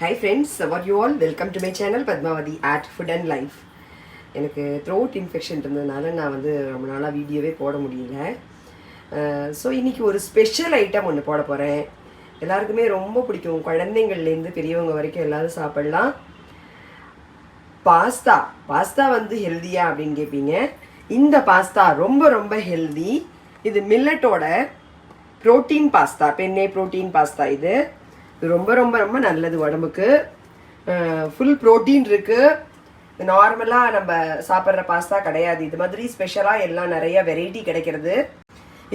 Hi friends, what you all? Welcome to my channel Padmavati at Food and Life. எனக்கு throat infection இருந்ததுனால நான் ரொம்ப நாளாக வீடியோவே போட முடியல. ஸோ இன்றைக்கி ஒரு ஸ்பெஷல் ஐட்டம் ஒன்று போட போகிறேன். எல்லாருக்குமே ரொம்ப பிடிக்கும், குழந்தைங்கள்லேருந்து பெரியவங்க வரைக்கும் எல்லோரும் சாப்பிட்லாம். பாஸ்தா ஹெல்தியா அப்படின்னு கேட்பீங்க. இந்த பாஸ்தா ரொம்ப ஹெல்தி. இது மில்லட்டோட ப்ரோட்டீன் பாஸ்தா, பெண்ணே ப்ரோட்டீன் பாஸ்தா. இது ரொம்ப நல்லது உடம்புக்கு. ஃபுல் ப்ரோட்டீன் இருக்குது. நார்மலாக நம்ம சாப்பிட்ற பாஸ்தா கிடையாது. இது மாதிரி ஸ்பெஷலாக எல்லாம் நிறைய வெரைட்டி கிடைக்கிறது.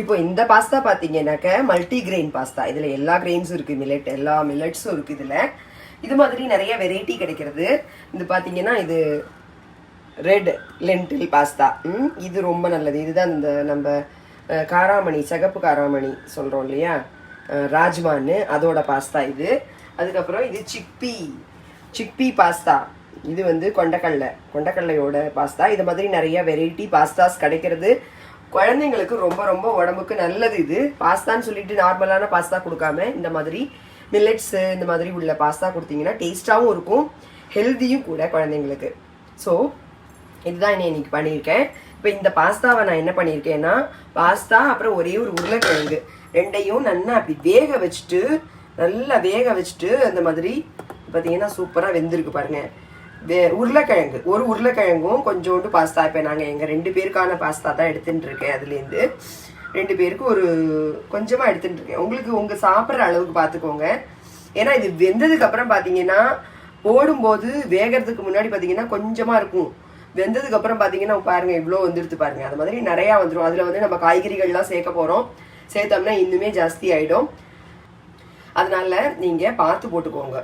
இப்போ இந்த பாஸ்தா பார்த்தீங்கன்னாக்க மல்டி கிரெயின் பாஸ்தா. இதில் எல்லா கிரெயின்ஸும் இருக்குது, எல்லா மில்லட்ஸும் இருக்குது இதில். இது மாதிரி நிறைய வெரைட்டி கிடைக்கிறது. இது பார்த்தீங்கன்னா இது ரெட் லென்டில் பாஸ்தா. இது ரொம்ப நல்லது. இதுதான் இந்த நம்ம காராமணி, சிகப்பு காராமணி சொல்கிறோம் இல்லையா, ராஜ்மான்னு, அதோட பாஸ்தா இது. அதுக்கப்புறம் இது சிக்பி பாஸ்தா. இது கொண்டக்கடலையோட பாஸ்தா. இது மாதிரி நிறைய வெரைட்டி பாஸ்தாஸ் கிடைக்கிறது. குழந்தைங்களுக்கு ரொம்ப உடம்புக்கு நல்லது. இது பாஸ்தான்னு சொல்லிட்டு நார்மலான பாஸ்தா கொடுக்காம இந்த மாதிரி மில்லட்ஸு இந்த மாதிரி உள்ள பாஸ்தா கொடுத்தீங்கன்னா டேஸ்டாகவும் இருக்கும், ஹெல்த்தியும் கூட குழந்தைங்களுக்கு. ஸோ இதுதான் இன்னைக்கு பண்ணியிருக்கேன். இப்போ இந்த பாஸ்தாவை நான் என்ன பண்ணியிருக்கேன்னா, பாஸ்தா அப்புறம் ஒரே ஒரு உருளைக்கிழங்கு ரெண்டையும் நல்லா அப்படி நல்லா வேக வச்சுட்டு அந்த மாதிரி பார்த்தீங்கன்னா சூப்பராக வெந்திருக்கு பாருங்க. ஒரு உருளைக்கிழங்கும் கொஞ்சோண்டு பாஸ்தா. இப்போ நாங்கள் எங்கள் 2 பேருக்கான பாஸ்தா தான் எடுத்துட்டு இருக்கேன். அதுலேருந்து 2 பேருக்கு ஒரு கொஞ்சமாக எடுத்துட்டு இருக்கேன். உங்களுக்கு உங்கள் சாப்பிட்ற அளவுக்கு பார்த்துக்கோங்க. ஏன்னா இது வெந்ததுக்கு அப்புறம் பார்த்தீங்கன்னா, போடும்போது வேகிறதுக்கு முன்னாடி பார்த்தீங்கன்னா கொஞ்சமாக இருக்கும். வெந்ததுக்கு அப்புறம் பார்த்தீங்கன்னா பாருங்க இவ்வளோ வந்துடுத்து பாருங்க. அது மாதிரி நிறையா வந்துடும். அதில் நம்ம காய்கறிகள்லாம் சேர்க்க போகிறோம். சேர்த்தோம்னா இன்னுமே ஜாஸ்தி ஆகிடும். அதனால நீங்கள் பார்த்து போட்டுக்கோங்க.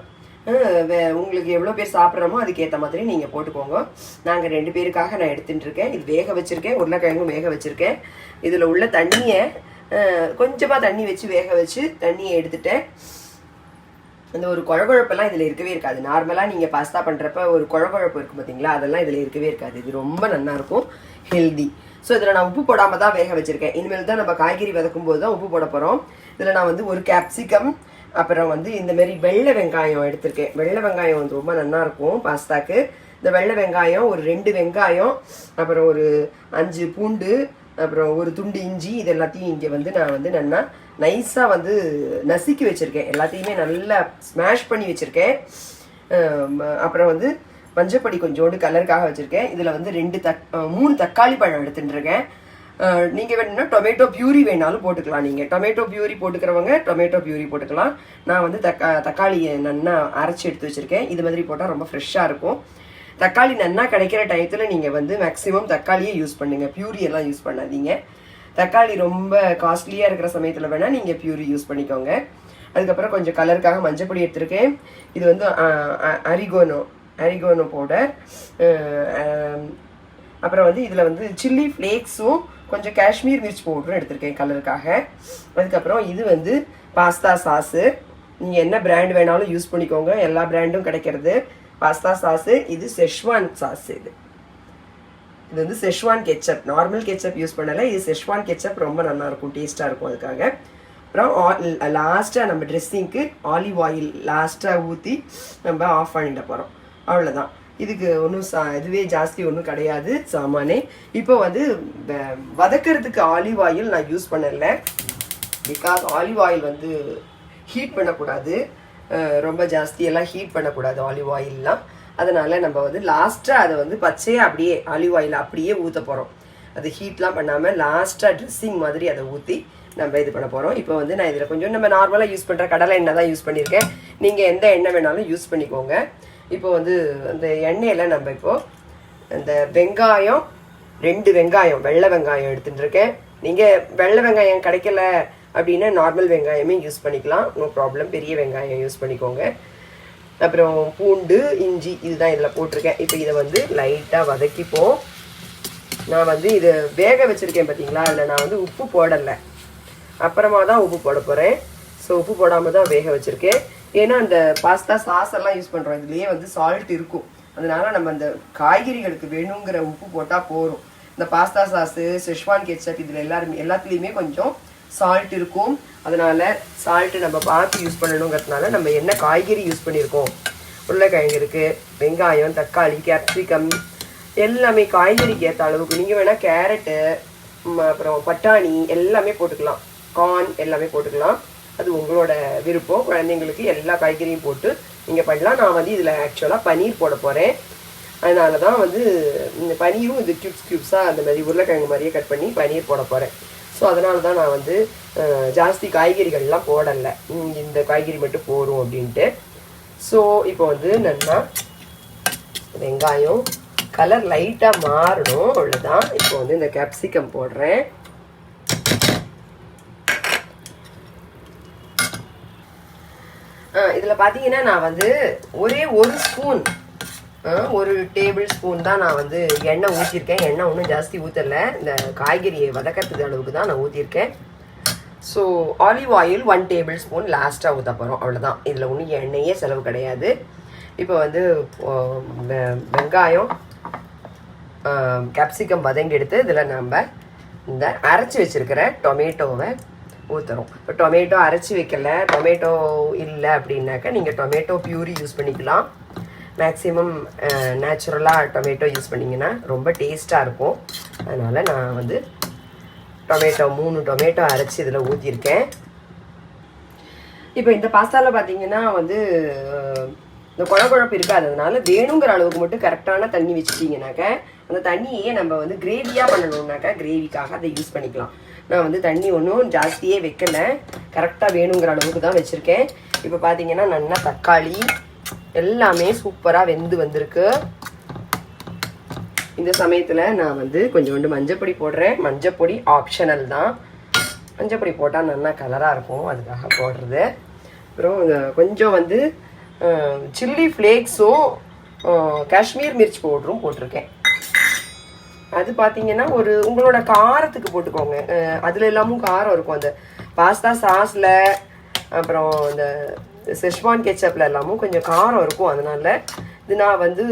உங்களுக்கு எவ்வளோ பேர் சாப்பிட்றோமோ அதுக்கேற்ற மாதிரி நீங்கள் போட்டுக்கோங்க. நாங்கள் 2 பேருக்காக நான் எடுத்துகிட்டு இருக்கேன். இது வேக வச்சுருக்கேன், உருளைக்கிழங்கும் வேக வச்சுருக்கேன். இதில் உள்ள தண்ணியை கொஞ்சமாக தண்ணி வச்சு வேக வச்சு தண்ணியை எடுத்துட்டேன். அந்த ஒரு குழகுழப்பெல்லாம் இதில் இருக்கவே இருக்காது. நார்மலாக நீங்கள் பாஸ்தா பண்ணுறப்ப ஒரு குழகுழப்பு இருக்கும் பார்த்தீங்களா, அதெல்லாம் இதில் இருக்கவே இருக்காது. இது ரொம்ப நல்லாயிருக்கும், ஹெல்தி. ஸோ இதில் நான் உப்பு போடாமல் தான் வேக வச்சுருக்கேன். இனிமேல் தான் நம்ம காய்கறி வதக்கும் போது தான் உப்பு போட போகிறோம். இதில் நான் ஒரு கேப்சிகம், அப்புறம் இந்த மாதிரி வெள்ளை வெங்காயம் எடுத்திருக்கேன். வெள்ளை வெங்காயம் ரொம்ப நல்லாயிருக்கும் பாஸ்தாக்கு. இந்த வெள்ளை வெங்காயம் ஒரு 2 வெங்காயம், அப்புறம் ஒரு 5 பூண்டு, அப்புறம் ஒரு துண்டு இஞ்சி, இது எல்லாத்தையும் இங்கே நான் நல்லா நைஸாக நசுக்கி வச்சுருக்கேன். எல்லாத்தையுமே நல்லா ஸ்மாஷ் பண்ணி வச்சுருக்கேன். அப்புறம் மஞ்சப்பொடி கொஞ்சோண்டு கலருக்காக வச்சுருக்கேன். இதில் 3 தக்காளி பழம் எடுத்துட்டு இருக்கேன். நீங்கள் வேணும்னா டொமேட்டோ பியூரி வேணாலும் போட்டுக்கலாம். நீங்கள் டொமேட்டோ பியூரி போட்டுக்கிறவங்க டொமேட்டோ பியூரி போட்டுக்கலாம். நான் தக்காளியை நல்லா அரைச்சி எடுத்து வச்சுருக்கேன். இது மாதிரி போட்டால் ரொம்ப ஃப்ரெஷ்ஷாக இருக்கும். தக்காளி நல்லா கிடைக்கிற டயத்தில் நீங்கள் மேக்ஸிமம் தக்காளியே யூஸ் பண்ணுங்கள், பியூரி எல்லாம் யூஸ் பண்ணாதீங்க. தக்காளி ரொம்ப காஸ்ட்லியாக இருக்கிற சமயத்தில் வேணால் நீங்கள் பியூரி யூஸ் பண்ணிக்கோங்க. அதுக்கப்புறம் கொஞ்சம் கலருக்காக மஞ்சப்பொடி எடுத்திருக்கேன். இது அரிகோனோ பவுடர். அப்புறம் இதில் சில்லி ஃப்ளேக்ஸும் கொஞ்சம் காஷ்மீர் மிர்ச் பவுடரும் எடுத்திருக்கேன் கலருக்காக. அதுக்கப்புறம் இது பாஸ்தா சாஸு. நீங்கள் என்ன பிராண்ட் வேணாலும் யூஸ் பண்ணிக்கோங்க, எல்லா பிராண்டும் கிடைக்கிறது. Pasta sauce. இது செஷ்வான் சாஸ். இது Schezwan ketchup. Normal ketchup use பண்ணலை, இது செஷ்வான் கெச்சப். ரொம்ப நல்லாயிருக்கும், டேஸ்ட்டாக இருக்கும். அதுக்காக அப்புறம் லாஸ்ட்டாக நம்ம ட்ரெஸ்ஸிங்க்கு ஆலிவ் ஆயில் லாஸ்ட்டாக ஊற்றி நம்ம ஆஃப் பண்ணிட போகிறோம். அவ்வளோதான். இதுக்கு ஒன்றும் இதுவே ஜாஸ்தி ஒன்றும் கிடையாது சாமானே. இப்போ வதக்கிறதுக்கு ஆலிவ் ஆயில் நான் யூஸ் பண்ணல. பிகாஸ் ஆலிவ் ஆயில் ஹீட் பண்ணக்கூடாது, ரொம்ப ஜாஸ்தியெல்லாம் ஹீட் பண்ணக்கூடாது ஆலிவ் ஆயிலெலாம். அதனால் நம்ம லாஸ்ட்டாக அதை பச்சையாக அப்படியே ஆலிவ் ஆயில் அப்படியே ஊற்ற போகிறோம். அது ஹீட்லாம் பண்ணாமல் லாஸ்ட்டாக ட்ரெஸ்ஸிங் மாதிரி அதை ஊற்றி நம்ம இது பண்ண போகிறோம். இப்போ நான் இதில் கொஞ்சம் நம்ம நார்மலாக யூஸ் பண்ணுற கடலை எண்ணெய் தான் யூஸ் பண்ணியிருக்கேன். நீங்கள் எந்த எண்ணெய் வேணாலும் யூஸ் பண்ணிக்கோங்க. இப்போ அந்த எண்ணெயில் நம்ம இப்போது இந்த வெங்காயம் 2 வெங்காயம் வெள்ளை வெங்காயம் எடுத்துகிட்டு இருக்கேன். நீங்கள் வெள்ளை வெங்காயம் கிடைக்கல அப்படின்னா நார்மல் வெங்காயமே யூஸ் பண்ணிக்கலாம், நோ ப்ராப்ளம். பெரிய வெங்காயம் யூஸ் பண்ணிக்கோங்க. அப்புறம் பூண்டு, இஞ்சி, இதுதான் இதில் போட்டிருக்கேன். இப்போ இதை லைட்டாக வதக்கிப்போம். நான் இதை வேக வச்சுருக்கேன் பார்த்தீங்களா, அதில் நான் உப்பு போடலை, அப்புறமா தான் உப்பு போட போகிறேன். ஸோ உப்பு போடாமல் தான் வேக வச்சுருக்கேன். ஏன்னா அந்த பாஸ்தா சாஸ் எல்லாம் யூஸ் பண்ணுறோம், இதுலேயே சால்ட் இருக்கும். அதனால நம்ம அந்த காய்கறிகளுக்கு வேணுங்கிற உப்பு போட்டால் போதும். இந்த பாஸ்தா சாஸு, செஷ்வான் கெச்சப், இதில் எல்லாத்துலேயுமே கொஞ்சம் சால்ட் இருக்கும். அதனால சால்ட்டு நம்ம பார்த்து யூஸ் பண்ணணுங்கிறதுனால நம்ம என்ன காய்கறி யூஸ் பண்ணியிருக்கோம் உருளைக்கிழங்கு இருக்குது, வெங்காயம், தக்காளி, கேப்சிகம் எல்லாமே காய்கறிக்கு ஏற்ற அளவுக்கு. நீங்கள் வேணால் கேரட்டு, அப்புறம் பட்டாணி எல்லாமே போட்டுக்கலாம், கார்ன் எல்லாமே போட்டுக்கலாம். அது உங்களோட விருப்பம். குழந்தைங்களுக்கு எல்லா காய்கறியும் போட்டு நீங்கள் பண்ணலாம். நான் வந்து இதில் ஆக்சுவலாக பன்னீர் போட போகிறேன். அதனால தான் வந்து இந்த பன்னீரும் இது க்யூப்ஸாக அந்த மாதிரி உருளைக்கிழங்கு மாதிரியே கட் பண்ணி பன்னீர் போட போகிறேன். ஸோ அதனால தான் நான் வந்து ஜாஸ்தி காய்கறிகள்லாம் போடலை, இந்த காய்கறி மட்டும் போடும் அப்படின்ட்டு. ஸோ இப்போ வந்து நல்லா வெங்காயம் கலர் லைட்டாக மாறணும், அவ்வளோதான். இப்போ வந்து இந்த கேப்சிகம் போடுறேன். இதில் பார்த்தீங்கன்னா நான் வந்து ஒரே ஒரு ஸ்பூன், ஒரு டேபிள் ஸ்பூன் தான் நான் வந்து எண்ணெய் ஊற்றிருக்கேன். எண்ணெய் ஒன்றும் ஜாஸ்தி ஊற்றலை, இந்த காய்கறியை வதக்கிறதுக்கு அளவுக்கு தான் நான் ஊற்றிருக்கேன். So olive oil 1 table spoon லாஸ்ட்டாக ஊற்ற போகிறோம், அவ்வளோதான். இதில் ஒன்றும் எண்ணெயே செலவு கிடையாது. இப்போ வந்து வெங்காயம் கேப்சிகம் வதங்கி எடுத்து இதில் நம்ம இந்த அரைச்சி வச்சுருக்கிற டொமேட்டோவை ஊற்றுறோம். இப்போ டொமேட்டோ அரைச்சி வைக்கல, டொமேட்டோ இல்லை அப்படின்னாக்கா நீங்கள் டொமேட்டோ பியூரி யூஸ் பண்ணிக்கலாம். மேக்ஸிமம் நேச்சுரலாக டொமேட்டோ யூஸ் பண்ணிங்கன்னா ரொம்ப டேஸ்ட்டாக இருக்கும். அதனால் நான் வந்து 3 டொமேட்டோ அரைச்சி இதில் ஊற்றிருக்கேன். இப்போ இந்த பாஸ்தாவில் பார்த்தீங்கன்னா வந்து இந்த குழம்பு இருக்காததுனால வேணுங்கிற அளவுக்கு மட்டும் கரெக்டான தண்ணி வச்சுட்டிங்கனாக்க அந்த தண்ணியே நம்ம வந்து கிரேவியாக பண்ணணுன்னாக்கா கிரேவிக்காக அதை யூஸ் பண்ணிக்கலாம். நான் வந்து தண்ணி ஒன்றும் ஜாஸ்தியே வைக்கலை, கரெக்டாக வேணுங்கிற அளவுக்கு தான் வச்சுருக்கேன். இப்போ பார்த்தீங்கன்னா நல்லா தக்காளி எல்லாமே சூப்பராக வெந்து வந்திருக்கு. இந்த சமயத்தில் நான் வந்து கொஞ்சோண்டு மஞ்சப்பொடி போடுறேன். மஞ்சப்பொடி ஆப்ஷனல் தான், மஞ்சப்பொடி போட்டால் நல்லா கலராக இருக்கும், அதுக்காக போடுறது. அப்புறம் கொஞ்சம் வந்து சில்லி ஃப்ளேக்ஸும் காஷ்மீர் மிர்ச் பவுடரும் போட்டிருக்கேன். அது பார்த்தீங்கன்னா ஒரு உங்களோட காரத்துக்கு போட்டுக்கோங்க. அதில் எல்லாமும் காரம் இருக்கும், அந்த பாஸ்தா சாஸில் அப்புறம் இந்த செஷ்வான் கெச்சப்பில் எல்லாமும் கொஞ்சம் காரம் இருக்கும். அதனால இது நான் வந்து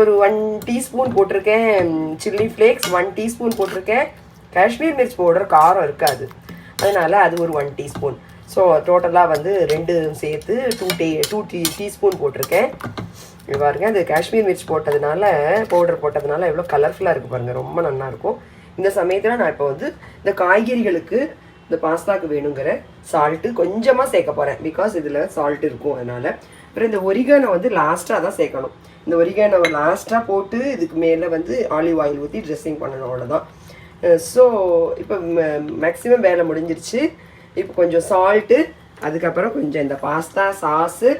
ஒரு 1 டீஸ்பூன் போட்டிருக்கேன் சில்லி ஃப்ளேக்ஸ், 1 டீஸ்பூன் போட்டிருக்கேன் காஷ்மீர் மிர்ச் பவுடர். காரம் இருக்காது, அதனால் அது ஒரு 1 டீஸ்பூன். ஸோ டோட்டலாக வந்து 2 சேர்த்து 2 டீஸ்பூன் போட்டிருக்கேன். இது பாருங்க, அந்த காஷ்மீர் மிர்ச் பவுடர் போட்டதுனால எவ்வளோ கலர்ஃபுல்லாக இருக்குது பாருங்கள், ரொம்ப நல்லாயிருக்கும். இந்த சமயத்தில் நான் இப்போ வந்து இந்த காய்கறிகளுக்கு இந்த பாஸ்தாவுக்கு வேணுங்கிற சால்ட்டு கொஞ்சமாக சேர்க்க போகிறேன், பிகாஸ் இதில் சால்ட் இருக்கும் அதனால். அப்புறம் இந்த ஒரிகானோ வந்து லாஸ்ட்டாக தான் சேர்க்கணும். இந்த ஒரிகானோவை லாஸ்ட்டாக போட்டு இதுக்கு மேலே வந்து ஆலிவ் ஆயில் ஊற்றி ட்ரெஸ்ஸிங் பண்ணணும், அவ்வளோதான். ஸோ இப்போ மேக்ஸிமம் வேலை முடிஞ்சிருச்சு. இப்போ கொஞ்சம் சால்ட்டு, அதுக்கப்புறம் கொஞ்சம் இந்த பாஸ்தா சாஸு,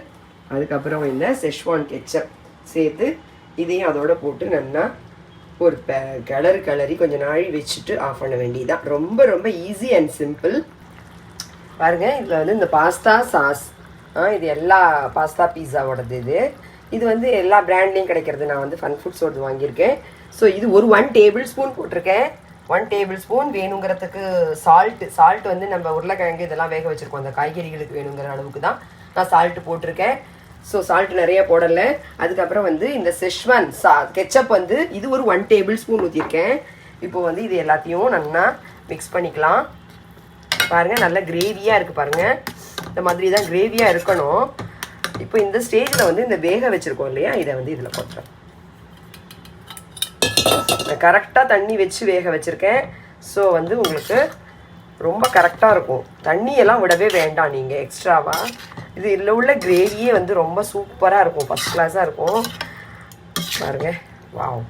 அதுக்கப்புறம் இந்த செஷ்வான் கெச்சப் சேர்த்து இதையும் அதோட போட்டு நல்லா ஒரு கிளறி கொஞ்சம் நாழி வச்சுட்டு ஆஃப் பண்ண வேண்டியதுதான். ரொம்ப ரொம்ப ஈஸி அண்ட் சிம்பிள். பாருங்கள், இதில் வந்து இந்த பாஸ்தா சாஸ், இது எல்லா பாஸ்தா பீஸாவோடது. இது வந்து எல்லா பிராண்ட்லேயும் கிடைக்கிறது. நான் வந்து ஃபன் ஃபுட்ஸோடது வாங்கியிருக்கேன். ஸோ இது ஒரு 1 டேபிள் ஸ்பூன் போட்டிருக்கேன். 1 டேபிள் ஸ்பூன் வேணுங்கிறதுக்கு சால்ட் வந்து நம்ம உருளைக்கிழங்கு இதெல்லாம் வேக வச்சுருக்கோம், அந்த காய்கறிகளுக்கு வேணுங்கிற அளவுக்கு தான் நான் சால்ட்டு போட்டிருக்கேன். ஸோ சால்ட் நிறைய போடலை. அதுக்கப்புறம் வந்து இந்த செஷ்வான் கெச்சப் வந்து இது ஒரு 1 டேபிள் ஸ்பூன் ஊற்றிருக்கேன். இப்போ வந்து இது எல்லாத்தையும் நல்லா மிக்ஸ் பண்ணிக்கலாம். பாருங்கள், நல்லா கிரேவியாக இருக்குது பாருங்கள், இந்த மாதிரி தான் கிரேவியாக இருக்கணும். இப்போ இந்த ஸ்டேஜில் வந்து இந்த வேக வச்சுருக்கோம் இல்லையா, இதை வந்து இதில் போட்டுறேன். கரெக்டாக தண்ணி வச்சு வேக வச்சுருக்கேன். ஸோ வந்து உங்களுக்கு ரொம்ப கரெக்டாக இருக்கும். தண்ணியெல்லாம் விடவே வேண்டாம் நீங்கள் எக்ஸ்ட்ராவாக. இது இதில் உள்ள கிரேவியே வந்து ரொம்ப சூப்பராக இருக்கும், ஃபஸ்ட் கிளாஸாக இருக்கும் பாருங்கள். வாவ்,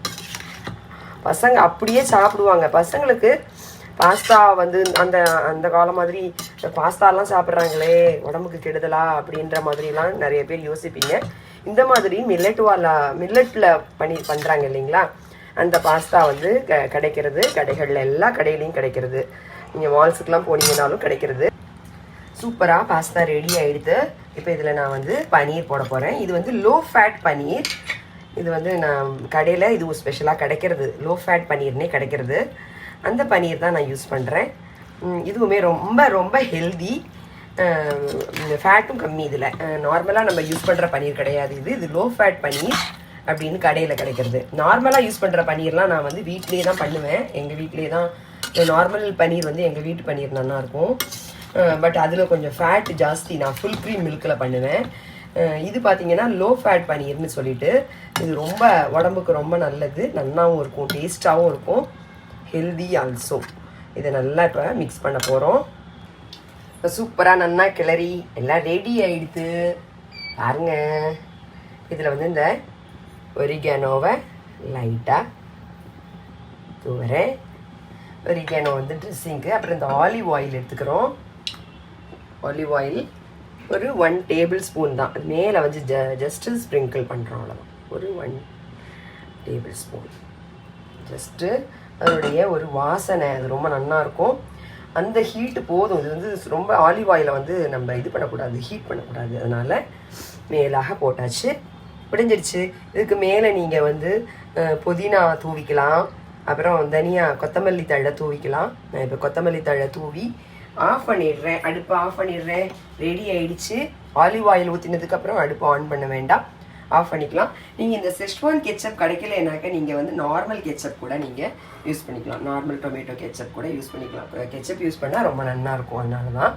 பசங்க அப்படியே சாப்பிடுவாங்க. பசங்களுக்கு பாஸ்தா வந்து அந்த காலம் மாதிரி பாஸ்தாலாம் சாப்பிட்றாங்களே உடம்புக்கு கெடுதலா அப்படின்ற மாதிரிலாம் நிறைய பேர் யோசிப்பீங்க. இந்த மாதிரி மில்லட்டில் பண்ணுறாங்க இல்லைங்களா, அந்த பாஸ்தா வந்து கிடைக்கிறது கடைகளில், எல்லா கடையிலையும் கிடைக்கிறது. நீங்கள் மால்ஸுக்கெலாம் போனீங்கன்னாலும் கிடைக்கிறது. சூப்பராக பாஸ்தா ரெடி ஆகிடுது. இப்போ இதில் நான் வந்து பன்னீர் போட போகிறேன். இது வந்து லோ ஃபேட் பன்னீர். இது வந்து நான் கடையில் இதுவும் ஸ்பெஷலாக கிடைக்கிறது, லோ ஃபேட் பன்னீர்னே கிடைக்கிறது. அந்த பன்னீர் தான் நான் யூஸ் பண்ணுறேன். இதுவுமே ரொம்ப ரொம்ப ஹெல்தி, ஃபேட்டும் கம்மி. இதில் நார்மலாக நம்ம யூஸ் பண்ணுற பன்னீர் கிடையாது, இது லோ ஃபேட் பன்னீர் அப்படின்னு கடையில் கிடைக்கிறது. நார்மலாக யூஸ் பண்ணுற பன்னீர்லாம் நான் வந்து வீட்லேயே தான் பண்ணுவேன். எங்கள் வீட்லேயே தான் நார்மல் பன்னீர் வந்து எங்கள் வீட்டு பன்னீர் நல்லாயிருக்கும். பட் அதில் கொஞ்சம் ஃபேட் ஜாஸ்தி. நான் ஃபுல் க்ரீம் மில்கில் பண்ணுவேன். இது பார்த்தீங்கன்னா லோ ஃபேட் பன்னீர்னு சொல்லிட்டு இது ரொம்ப உடம்புக்கு ரொம்ப நல்லது, நல்லாவும் இருக்கும், டேஸ்ட்டாகவும் இருக்கும், ஹெல்தி ஆல்சோ. இதை நல்லா இப்போ மிக்ஸ் பண்ண போகிறோம். இப்போ சூப்பராக நல்லா கிளறி எல்லாம் ரெடி ஆகிடுது பாருங்க. இதில் வந்து இந்த ஒரிகானோவை லைட்டாக தூவுறேன். ஒரிகானோ வந்து ட்ரெஸ்ஸிங்க்கு. அப்புறம் இந்த ஆலிவ் ஆயில் எடுத்துக்கிறோம். ஆலிவ் ஆயில் ஒரு 1 டேபிள் ஸ்பூன் தான். அது மேலே வந்து ஜஸ்ட்டு ஸ்ப்ரிங்கிள் பண்ணுறோம், அவ்வளோதான். ஒரு 1 டேபிள் ஸ்பூன் ஜஸ்ட்டு. அதனுடைய ஒரு வாசனை அது ரொம்ப நல்லாயிருக்கும். அந்த ஹீட்டு போதும். இது வந்து ரொம்ப ஆலிவ் ஆயிலை வந்து நம்ம இது பண்ணக்கூடாது, ஹீட் பண்ணக்கூடாது. அதனால் மேலாக போட்டாச்சு, பிடிஞ்சிடுச்சு. இதுக்கு மேலே நீங்கள் வந்து புதினா தூவிக்கலாம், அப்புறம் தனியா கொத்தமல்லி தழை தூவிக்கலாம். நான் இப்போ கொத்தமல்லி தழை தூவி ஆஃப் பண்ணிடுறேன், அடுப்பை ஆஃப் பண்ணிடுறேன். ரெடி ஆகிடுச்சு. ஆலிவ் ஆயில் ஊற்றினதுக்கப்புறம் அடுப்பை ஆன் பண்ண வேண்டாம், ஆஃப் பண்ணிக்கலாம். நீங்கள் இந்த செஸ்வான் கெச்சப் கிடைக்கலனாக்கா நீங்கள் வந்து நார்மல் கெச்சப் கூட நீங்கள் யூஸ் பண்ணிக்கலாம். நார்மல் டொமேட்டோ கெச்சப் கூட யூஸ் பண்ணிக்கலாம். கெச்சப் யூஸ் பண்ணால் ரொம்ப நல்லாயிருக்கும், அதனால தான்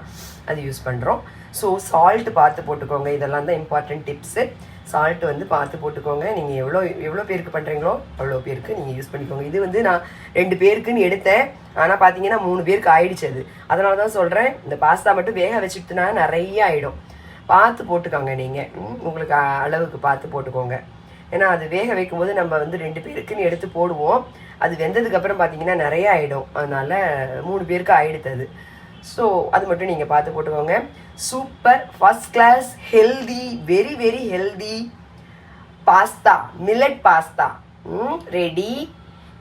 அது யூஸ் பண்ணுறோம். ஸோ சால்ட்டு பார்த்து போட்டுக்கோங்க. இதெல்லாம் தான் இம்பார்ட்டன்ட் டிப்ஸு. சால்ட்டு வந்து பார்த்து போட்டுக்கோங்க. நீங்கள் எவ்வளோ பேருக்கு பண்ணுறீங்களோ அவ்வளோ பேருக்கு நீங்கள் யூஸ் பண்ணிக்கோங்க. இது வந்து நான் 2 பேருக்குன்னு எடுத்தேன், ஆனால் பார்த்தீங்கன்னா 3 பேருக்கு ஆயிடுச்சு. அது அதனால தான் சொல்கிறேன், இந்த பாஸ்தா மட்டும் வேக வச்சுட்டுனா நிறைய ஆகிடும். பார்த்து போட்டுக்கோங்க, நீங்கள் உங்களுக்கு அளவுக்கு பார்த்து போட்டுக்கோங்க. ஏன்னா அது வேக வைக்கும்போது நம்ம வந்து 2 பேருக்குன்னு எடுத்து போடுவோம். அது வெந்ததுக்கப்புறம் பார்த்தீங்கன்னா நிறைய ஆகிடும். அதனால் 3 பேருக்கு ஆகிடுது. ஸோ அது மட்டும் நீங்கள் பார்த்து போட்டுக்கோங்க. Super first class healthy, very very healthy pasta, millet pasta ready.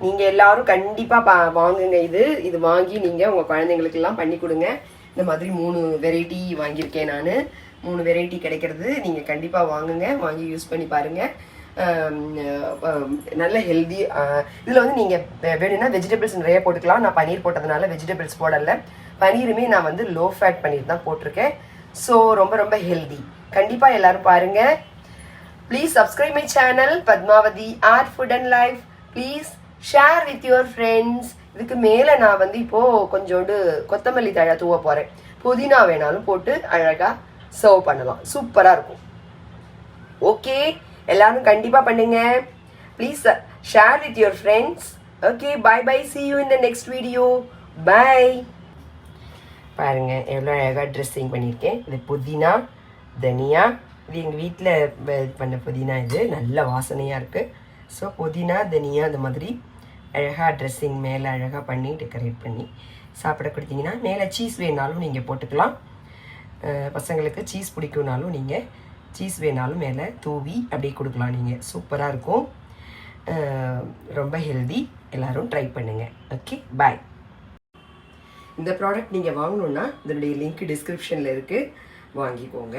நீங்கள் எல்லோரும் கண்டிப்பாக வாங்குங்க. இது வாங்கி நீங்கள் உங்கள் குழந்தைங்களுக்கெல்லாம் பண்ணி கொடுங்க. இந்த மாதிரி 3 வெரைட்டி வாங்கியிருக்கேன் நான். 3 வெரைட்டி கிடைக்கிறது. நீங்கள் கண்டிப்பாக வாங்குங்க, வாங்கி யூஸ் பண்ணி பாருங்கள். நல்ல ஹெல்தி. இதில் வந்து நீங்கள் வேணும்னா வெஜிடபிள்ஸ் நிறைய போட்டுக்கலாம். நான் பன்னீர் போட்டதுனால வெஜிடபிள்ஸ் போடலை. பன்னீருமே நான் வந்து லோ ஃபேட் பன்னீர் தான் போட்டிருக்கேன். ஸோ ரொம்ப ரொம்ப ஹெல்தி. கண்டிப்பாக எல்லோரும் பாருங்கள். Please subscribe my channel Padmavathi art food and life. Please share with your friends. இதுக்கு மேலே நான் வந்து இப்போது கொஞ்சோண்டு கொத்தமல்லி தழை தூவ போகிறேன். புதினா வேணாலும் போட்டு அழகாக சர்வ் பண்ணலாம், சூப்பராக இருக்கும். ஓகே, எல்லாரும் கண்டிப்பாக பண்ணுங்க. Please share with your friends. Okay, bye bye, see you in the next video. Bye. பாருங்கள் எவ்வளோ அழகாக ட்ரெஸ்ஸிங் பண்ணியிருக்கேன். இது புதினா, தனியா. இது எங்கள் வீட்டில் பண்ண புதினா. இது நல்ல வாசனையாக இருக்குது. ஸோ புதினா, தனியா அந்த மாதிரி அழகாக ட்ரெஸ்ஸிங் மேலே அழகாக பண்ணி டெக்கரேட் பண்ணி சாப்பிட கொடுத்தீங்கன்னா, மேலே சீஸ் வேணாலும் நீங்கள் போட்டுக்கலாம். பசங்களுக்கு சீஸ் பிடிக்கும்னாலும் நீங்கள் சீஸ் வேணாலும் மேலே தூவி அப்படியே கொடுக்கலாம். நீங்கள் சூப்பராக இருக்கும், ரொம்ப ஹெல்தி. எல்லோரும் ட்ரை பண்ணுங்கள். ஓகே, பாய். இந்த ப்ராடக்ட் நீங்கள் வாங்கணுன்னா இதனுடைய லிங்க் டிஸ்கிரிப்ஷனில் இருக்குது, வாங்கிக்கோங்க.